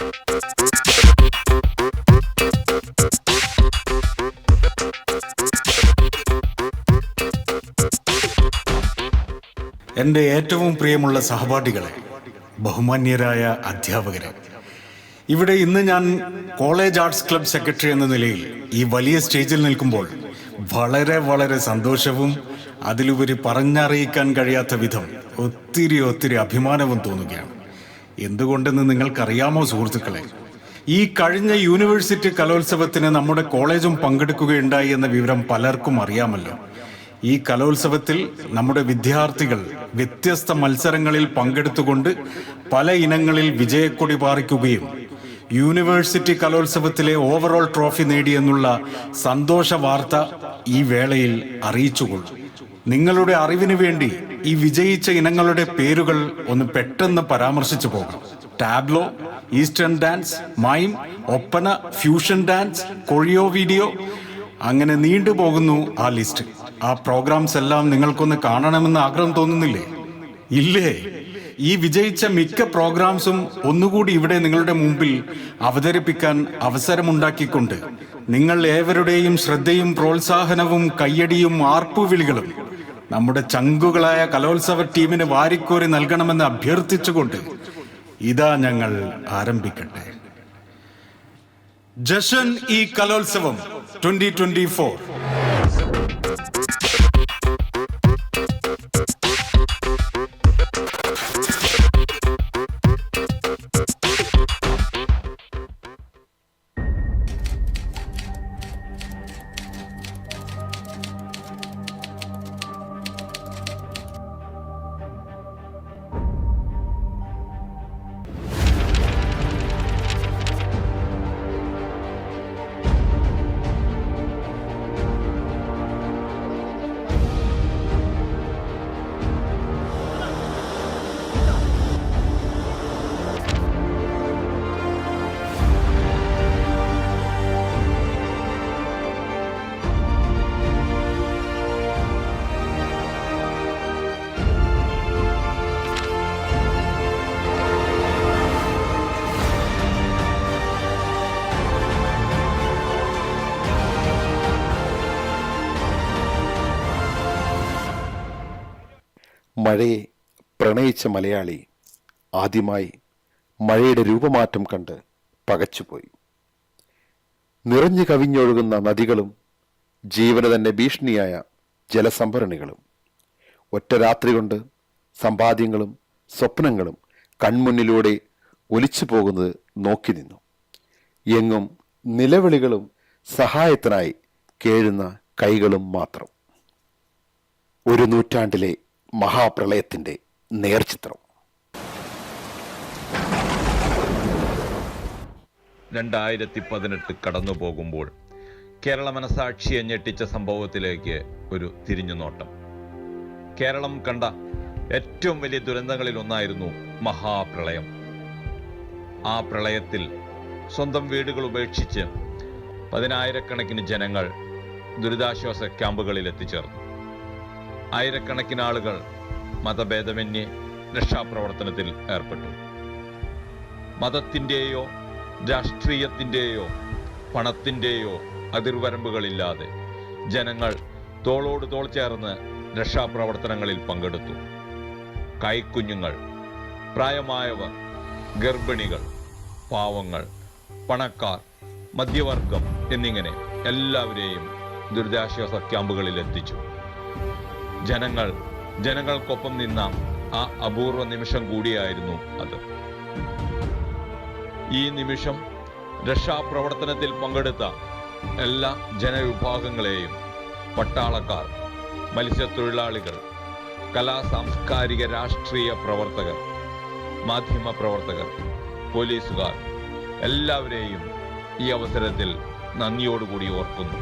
എൻ്റെ ഏറ്റവും പ്രിയമുള്ള സഹപാഠികളെ, ബഹുമാന്യരായ അധ്യാപകരെ, ഇവിടെ ഇന്ന് ഞാൻ കോളേജ് ആർട്സ് ക്ലബ് സെക്രട്ടറി എന്ന നിലയിൽ ഈ വലിയ സ്റ്റേജിൽ നിൽക്കുമ്പോൾ വളരെ വളരെ സന്തോഷവും അതിലുപരി പറഞ്ഞറിയിക്കാൻ കഴിയാത്ത വിധം ഒത്തിരി അഭിമാനവും തോന്നുകയാണ്. എന്തുകൊണ്ടെന്ന് നിങ്ങൾക്കറിയാമോ സുഹൃത്തുക്കളെ? ഈ കഴിഞ്ഞ യൂണിവേഴ്സിറ്റി കലോത്സവത്തിന് നമ്മുടെ കോളേജും പങ്കെടുക്കുകയുണ്ടായി എന്ന വിവരം പലർക്കും അറിയാമല്ലോ. ഈ കലോത്സവത്തിൽ നമ്മുടെ വിദ്യാർത്ഥികൾ വ്യത്യസ്ത മത്സരങ്ങളിൽ പങ്കെടുത്തുകൊണ്ട് പല ഇനങ്ങളിൽ വിജയക്കൊടി പാറിക്കുകയും യൂണിവേഴ്സിറ്റി കലോത്സവത്തിലെ ഓവറോൾ ട്രോഫി നേടിയെന്നുള്ള സന്തോഷ വാർത്ത ഈ വേളയിൽ അറിയിച്ചുകൊള്ളു. നിങ്ങളുടെ അറിവിന് വേണ്ടി ഈ വിജയിച്ച ഇനങ്ങളുടെ പേരുകൾ ഒന്ന് പെട്ടെന്ന് പരാമർശിച്ചു പോകാം. ടാബ്ലോ, ഈസ്റ്റേൺ ഡാൻസ്, മൈം, ഒപ്പന, ഫ്യൂഷൻ ഡാൻസ്, കൊറിയോ വീഡിയോ, അങ്ങനെ നീണ്ടുപോകുന്നു ആ ലിസ്റ്റ്. ആ പ്രോഗ്രാംസ് എല്ലാം നിങ്ങൾക്കൊന്ന് കാണണമെന്ന് ആഗ്രഹം തോന്നുന്നില്ലേ? ഇല്ലേ? ഈ വിജയിച്ച മിക്ക പ്രോഗ്രാംസും ഒന്നുകൂടി ഇവിടെ നിങ്ങളുടെ മുമ്പിൽ അവതരിപ്പിക്കാൻ അവസരമുണ്ടാക്കിക്കൊണ്ട് നിങ്ങൾ ഏവരുടെയും ശ്രദ്ധയും പ്രോത്സാഹനവും കയ്യടിയും ആർപ്പുവിളികളും നമ്മുടെ ചങ്കുകളായ കലോത്സവ ടീമിന് വാരിക്കോരി നൽകണമെന്ന് അഭ്യർത്ഥിച്ചുകൊണ്ട് ഇതാ ഞങ്ങൾ ആരംഭിക്കട്ടെ. ജഷൻ ഈ കലോത്സവം 2024. മഴയെ പ്രണയിച്ച മലയാളി ആദ്യമായി മഴയുടെ രൂപമാറ്റം കണ്ട് പകച്ചുപോയി. നിറഞ്ഞു കവിഞ്ഞൊഴുകുന്ന നദികളും ജീവന് തന്നെ ഭീഷണിയായ ജലസംഭരണികളും ഒറ്റ രാത്രി കൊണ്ട് സമ്പാദ്യങ്ങളും സ്വപ്നങ്ങളും കൺമുന്നിലൂടെ ഒലിച്ചു പോകുന്നത് നോക്കി നിന്നു. എങ്ങും നിലവിളികളും സഹായത്തിനായി കേഴുന്ന കൈകളും മാത്രം. ഒരു നൂറ്റാണ്ടിലെ മഹാപ്രളയത്തിന്റെ നേർചിത്രം. 2018 കടന്നു പോകുമ്പോൾ കേരള മനസാക്ഷിയെ ഞെട്ടിച്ച സംഭവത്തിലേക്ക് ഒരു തിരിഞ്ഞുനോട്ടം. കേരളം കണ്ട ഏറ്റവും വലിയ ദുരന്തങ്ങളിൽ ഒന്നായിരുന്നു മഹാപ്രളയം. ആ പ്രളയത്തിൽ സ്വന്തം വീടുകൾ ഉപേക്ഷിച്ച് പതിനായിരക്കണക്കിന് ജനങ്ങൾ ദുരിതാശ്വാസ ക്യാമ്പുകളിൽ എത്തിച്ചേർന്നു. ആയിരക്കണക്കിന് ആളുകൾ മതഭേദമന്യേ രക്ഷാപ്രവർത്തനത്തിൽ ഏർപ്പെട്ടു. മതത്തിൻ്റെയോ രാഷ്ട്രീയത്തിൻ്റെയോ പണത്തിൻ്റെയോ അതിർവരമ്പുകളില്ലാതെ ജനങ്ങൾ തോളോട് തോൾ ചേർന്ന് രക്ഷാപ്രവർത്തനങ്ങളിൽ പങ്കെടുത്തു. കൈക്കുഞ്ഞുങ്ങൾ, പ്രായമായവർ, ഗർഭിണികൾ, പാവങ്ങൾ, പണക്കാർ, മധ്യവർഗം എന്നിങ്ങനെ എല്ലാവരെയും ദുരിതാശ്വാസ ക്യാമ്പുകളിൽ എത്തിച്ചു. ജനങ്ങൾക്കൊപ്പം നിന്ന ആ അപൂർവ നിമിഷം കൂടിയായിരുന്നു അത്. ഈ നിമിഷം രക്ഷാപ്രവർത്തനത്തിൽ പങ്കെടുത്ത എല്ലാ ജനവിഭാഗങ്ങളെയും പട്ടാളക്കാർ, മത്സ്യത്തൊഴിലാളികൾ, കലാസാംസ്കാരിക രാഷ്ട്രീയ പ്രവർത്തകർ, മാധ്യമ പ്രവർത്തകർ, പോലീസുകാർ എല്ലാവരെയും ഈ അവസരത്തിൽ നന്ദിയോടുകൂടി ഓർക്കുന്നു.